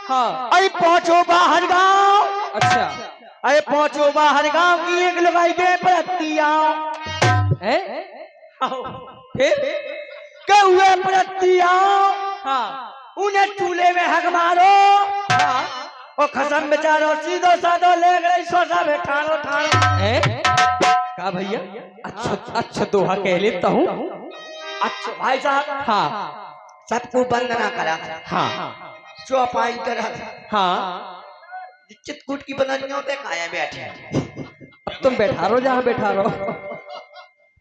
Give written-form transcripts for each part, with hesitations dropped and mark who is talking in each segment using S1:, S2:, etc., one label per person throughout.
S1: हाँ।
S2: अरे पहुंचो बाहर गांव।
S1: अच्छा।
S2: अरे पहुंचो बाहर गांव की एक लगाई दे परतिया।
S1: फिर
S2: के हुए परतिया।
S1: हाँ
S2: उन्हें चूल्हे में हक मारो।
S1: हाँ।
S2: और खसम बेचारो सीधो साधो ले गए सोसा बैठानो ठानो।
S1: का भैया? अच्छा अच्छा दोहा कह लेता हूँ।
S2: अच्छा भाई साहब।
S1: हाँ
S2: सबको वंदना करा था।
S1: हाँ
S2: चौपाई करा था।
S1: हाँ।
S2: चितकूट की बदनियों होते काया बैठे।
S1: अब तुम बैठा रहो जहाँ बैठा रहो।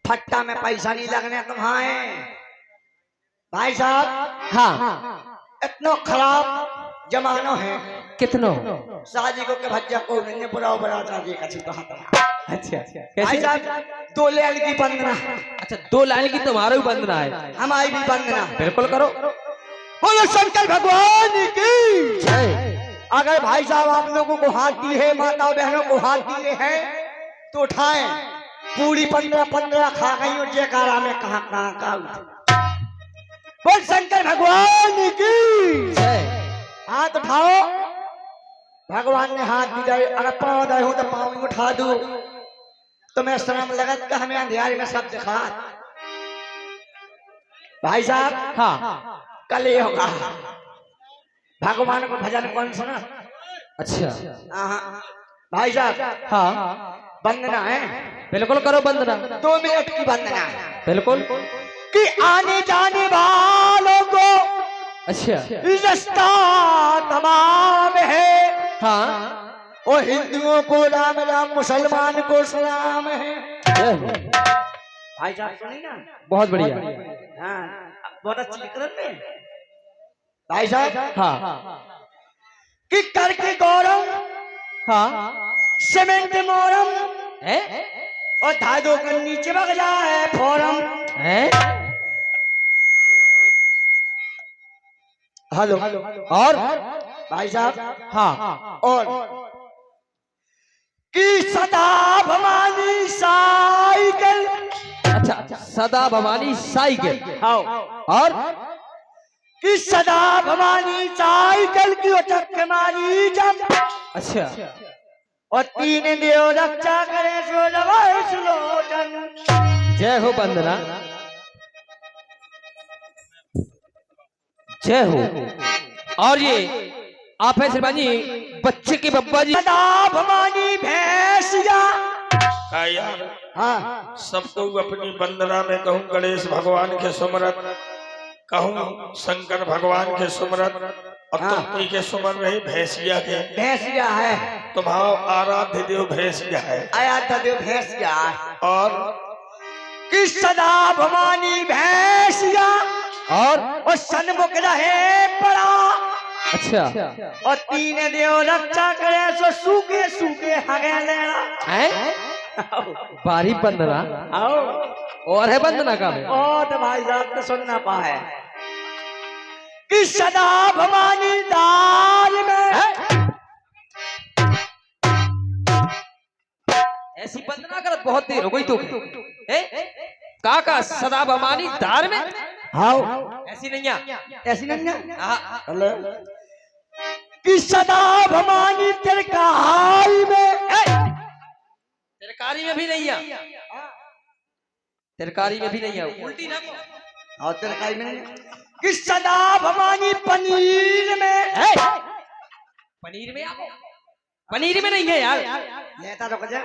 S2: फट्टा में पैसा नहीं लगने तुम्हारे भाई साहब।
S1: हाँ।
S2: इतना खराब जमाना है।
S1: कितनो?
S2: शादी को के भज्जा को नहीं बुरा बुरा शादी का छुपा था।
S1: अच्छा
S2: भाई
S1: कैसे?
S2: साहब 2 लाइन की वंदना।
S1: अच्छा 2 लाइन की तुम्हारा भी वंदना है।
S2: हमारी भी वंदना।
S1: बिल्कुल करो।
S2: बोलो शंकर भगवान की
S1: जय।
S2: अगर भाई साहब आप लोगों को हाथ दिए है, माता बहनों को हाथ दिए हैं तो उठाएं। पूरी 15 खा गई और जयकारा में कहाँ का बोल शंकर भगवान की
S1: जय।
S2: हाथ उठाओ। भगवान ने हाथ दिए। अगर पाँव दे हो तो पाँव उठा दो। तुम्हें श्रम लगत का हमें अंधेरे में सब दिखा। भाई साहब
S1: हाँ।
S2: कल ये होगा। भगवान को भजन कौन सुना?
S1: अच्छा
S2: भाई साहब
S1: हाँ।
S2: वंदना है।
S1: बिल्कुल करो वंदना।
S2: 2 मिनट की वंदना है
S1: बिल्कुल।
S2: कि आने जाने वालों को
S1: अच्छा
S2: रास्ता तमाम है।
S1: हाँ।
S2: और हिंदुओं को राम राम, मुसलमान को सलाम है।
S1: जय हो।
S2: भाई साहब सुनी ना?
S1: बहुत बढ़िया।
S2: हाँ बहुत अच्छी विक्रम में भाई साहब।
S1: हाँ
S2: कि करके गौरव
S1: हाँ।
S2: सीमेंट मोरम
S1: है
S2: और धादो का नीचे बग जाए फोरम। हेलो
S1: और
S2: भाई साहब।
S1: हाँ।
S2: और कि सदा भवानी साइकिल।
S1: अच्छा सदा भवानी साइकिल।
S2: आओ।
S1: और
S2: कि सदा भवानी साइकिल की चक्के मारी जब।
S1: अच्छा
S2: और 3 देव रक्षा करे सो जवाई सुलोचन।
S1: जय हो वंदना। जय हो। और ये आप है श्रीमान जी बच्चे के बब्बा जी।
S2: सदा भवानी भैंसिया।
S3: यार
S2: हाँ
S3: सबको अपनी वंदना में कहूँ गणेश भगवान के सुमरत, कहूँ शंकर भगवान के सुमरत और तुम के सुमर रही भैंसिया के।
S2: भैंसिया है।
S3: तुम्हारा आराध्य देव भैंसिया है।
S2: आया देव भैंसिया है।
S3: और
S2: कि सदा भवानी भैंसिया
S1: और
S2: सन्मुख रहे पड़ा।
S1: अच्छा
S2: और 3 देव रक्षा करे सो सूखे सूखे हगे लेना।
S1: बारी वंदना।
S2: आओ
S1: और है वंदना का भी।
S2: और भाई साहब तो सुनना पाए कि सदा भवानी दाल में
S1: ऐसी वंदना करत बहुत देर हो गई तो का सदा भवानी दार में।
S2: आओ
S1: ऐसी नहीं है।
S2: ऐसी नहीं है। कि सदा भवानी तिरकारी में।
S1: तिरकारी में भी नहीं है। तिरकारी में भी नहीं है। उल्टी ना
S2: और तिरकारी में नहीं। कि सदा भवानी पनीर में।
S1: पनीर में आओ। पनीर में नहीं है यार।
S2: लेता रुक जा।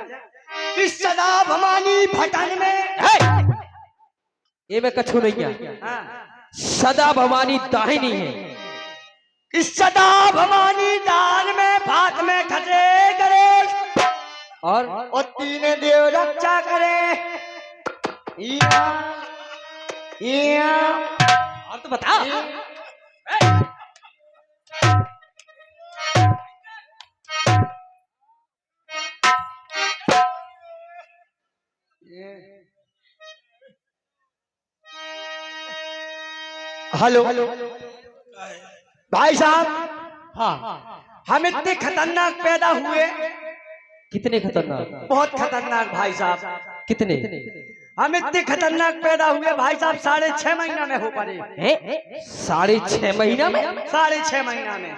S2: कि सदा भवानी भटन में।
S1: ये में कछु नहीं है। सदा भवानी दाहिनी है।
S2: कि सदा भवानी दाल में भात में ठटे गणेश।
S1: और
S2: 3 देव रक्षा करे।
S1: और तो बता।
S2: हेलो भाई साहब।
S1: हाँ
S2: हम इतने खतरनाक पैदा हुए।
S1: कितने खतरनाक?
S2: बहुत खतरनाक भाई साहब।
S1: कितने?
S2: हम इतने खतरनाक पैदा हुए भाई साहब 6.5 महीना में हो पड़े।
S1: 6.5 महीना में?
S2: 6.5 महीना में।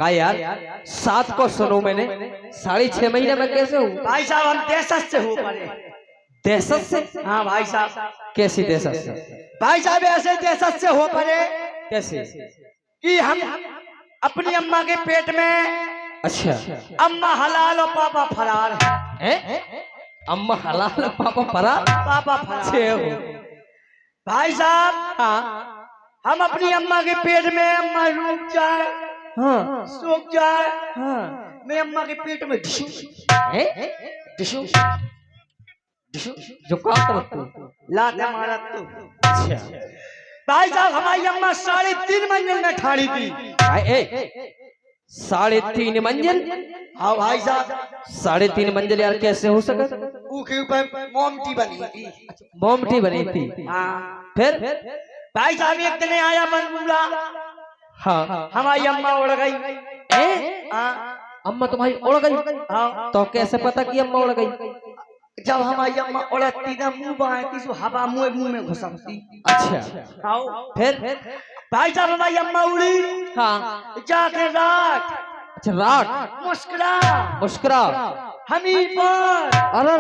S1: का यार 7 को सुनो मैंने 6.5 महीने में कैसे हूँ?
S2: भाई साहब हम देशत से हो पड़े।
S1: दहशत से?
S2: हाँ भाई साहब।
S1: कैसी दहशत से?
S2: भाई साहब ऐसे देशत से हो पड़े
S1: कैसे?
S2: कि हम अपनी अम्मा के पेट में,
S1: अच्छा,
S2: अम्मा हलाल और पापा फरार
S1: हैं? अम्मा हलाल पापा फरार?
S2: पापा फरार।
S1: छे हो।
S2: भाई साहब
S1: हाँ
S2: हम अपनी अम्मा के पेट में, अम्मा रुक जाए,
S1: हाँ
S2: सूख जाए,
S1: हाँ।
S2: मैं अम्मा के पेट में ढिशू
S1: टिशू टिशू जो काम करते
S2: लाते मारा तू।
S1: अच्छा
S2: भाई साहब हमारी अम्मा 3.5 मंजिल में ठाड़ी थी।
S1: 3.5 मंजिल?
S2: हाँ भाई साहब
S1: 3.5 मंजिल यार कैसे हो सके?
S2: उसके ऊपर मोमटी बनी थी।
S1: मोमटी बनी थी।
S2: हाँ
S1: फिर
S2: भाई साहब एक दिन आया बनबूला,
S1: हाँ
S2: हमारी अम्मा उड़ गई। हाँ
S1: अम्मा तुम्हारी उड़ गई?
S2: हाँ
S1: तो कैसे पता कि अम्मा उड़ गई?
S2: जब हमारी अम्मा उड़ती ना मुंह बांधती तो हवा मुंह में घुसती।
S1: अच्छा
S2: हाँ
S1: फिर?
S2: भाई साहब हमारी अम्मा उड़ी
S1: हाँ
S2: जाके रात,
S1: अच्छा रात
S2: मुस्कुरा
S1: मुस्कुरा
S2: हमीरपुर,
S1: अरे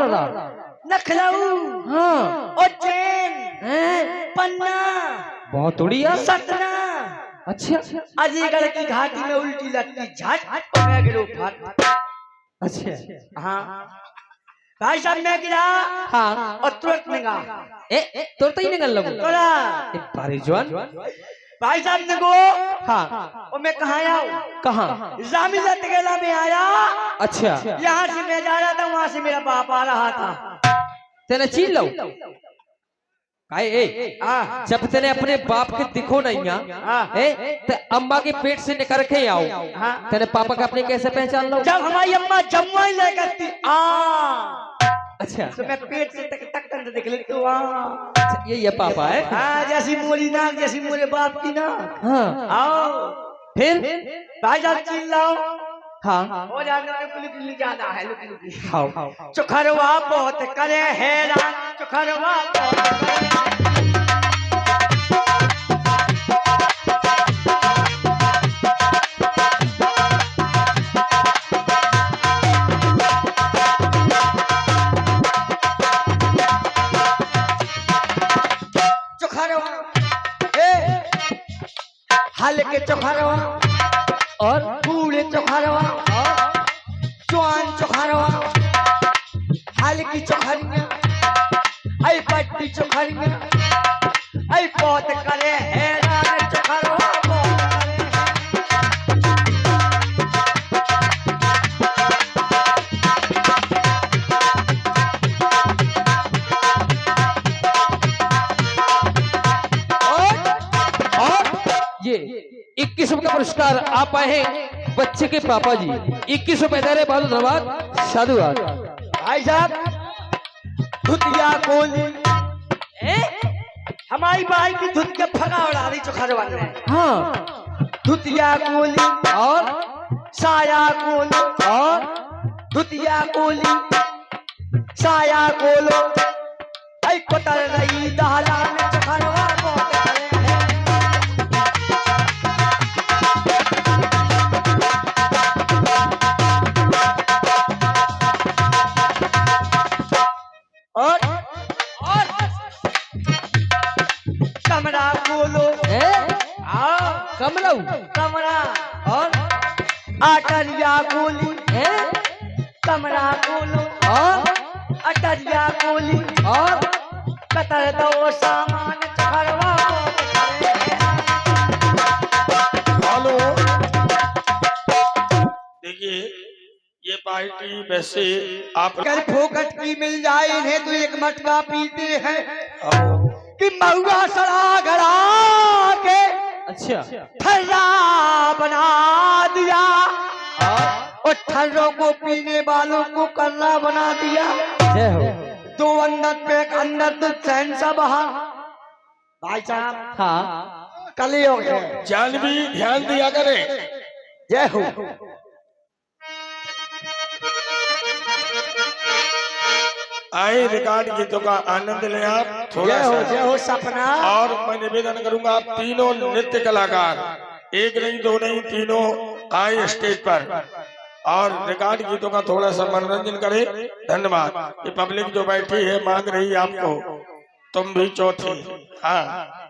S2: लखनऊ,
S1: हाँ
S2: उज्जैन, पन्ना,
S1: बहुत उड़ी यार।
S2: सतना,
S1: अच्छा
S2: अलीगढ़ की घाटी में उल्टी लगती झट और मैं गिरो फट।
S1: अच्छा
S2: हाँ भाई साहब मैं गिरा
S1: हाँ
S2: और तुरंत निगा
S1: तो ही निकल लगो
S2: तोरा।
S1: बारी जवान।
S2: भाई साहब ने गो
S1: हाँ
S2: और मैं कहाँ आया?
S1: कहाँ?
S2: जामी लटकेला में आया।
S1: अच्छा
S2: यहाँ से मैं जा रहा था, वहाँ से मेरा बाप आ रहा था।
S1: तेने चीन लो जब तेने अपने बाप के दिखो नहीं तो अम्मा के पेट से निकल के आओ। तेरे पापा का अपने कैसे पहचान लो?
S2: जब हमारी अम्मा जम्मा ही लेकर थी
S1: अच्छा
S2: तो मैं पेट से टक टक टक देख लेती हूँ।
S1: ये पापा है?
S2: हाँ जैसी मोरी नाक, जैसी मोरे बाप की नाक।
S1: हाँ
S2: आओ
S1: फिर
S2: भाई साहब चिल्लाओ।
S1: हाँ
S2: हो जाने लुकी ज्यादा है, लुकी
S1: खाओ।
S2: चुखरवा बहुत करे हैरान, चुखरवा बहुत करे। हल्के चोखरवा
S1: और
S2: बूढ़े चोखरवा, जवान चोखरवा, हल्की चोखरिया, आई पट्टी चोखरिया, आई बहुत करे हैरान, चोखरवा बहुत करे।
S1: ये 21 का पुरस्कार आप आए हैं बच्चे के पापा जी। 21 रुपए दे रहे बहुत धन्यवाद, साधुवाद।
S2: भाई साहब धुतिया कोली हमारी बाई की धुत के फगा उड़ा दी चोखरवा ने।
S1: हाँ
S2: धुतिया कोली
S1: और
S2: साया कोली
S1: और
S2: धुतिया कोली साया कोलो, आई कोतर रही दहलान, चोखरवा बहुत करे है। और कमरा खोलो,
S1: कमरा
S2: कमरा
S1: और
S2: अटरिया खोली, कमरा खोलो
S1: और
S2: अटरिया खोली,
S1: और
S2: कतर दो सामान, चोखरवा बहुत करे है।
S3: हेलो देखिए ये पार्टी वैसे आप
S2: अगर फोकट की मिल जाए इन्हें तो एक मटका पीते हैं
S3: आओ।
S2: कि महुआ सड़ा गड़ा के
S1: अच्छा
S2: ठर्रा बना दिया और ठर्रों को पीने वालों को कर्रा बना दिया।
S1: जय हो।
S2: दो अंदर पे एक अंदर तो चैन सा बहा। भाई साहब
S1: हाँ
S2: कलयुग है,
S3: जान भी ध्यान दिया करें।
S2: जय हो।
S3: आए रिकॉर्ड गीतों का आनंद लें आप थोड़ा
S2: जय
S3: सा।
S2: हो सपना।
S3: और मैं निवेदन करूंगा आप तीनों नृत्य कलाकार, एक नहीं दो नहीं तीनों आए स्टेज पर और रिकॉर्ड गीतों का थोड़ा सा मनोरंजन करें। धन्यवाद। ये पब्लिक जो बैठी है मांग रही है आपको, तुम भी चौथी। हाँ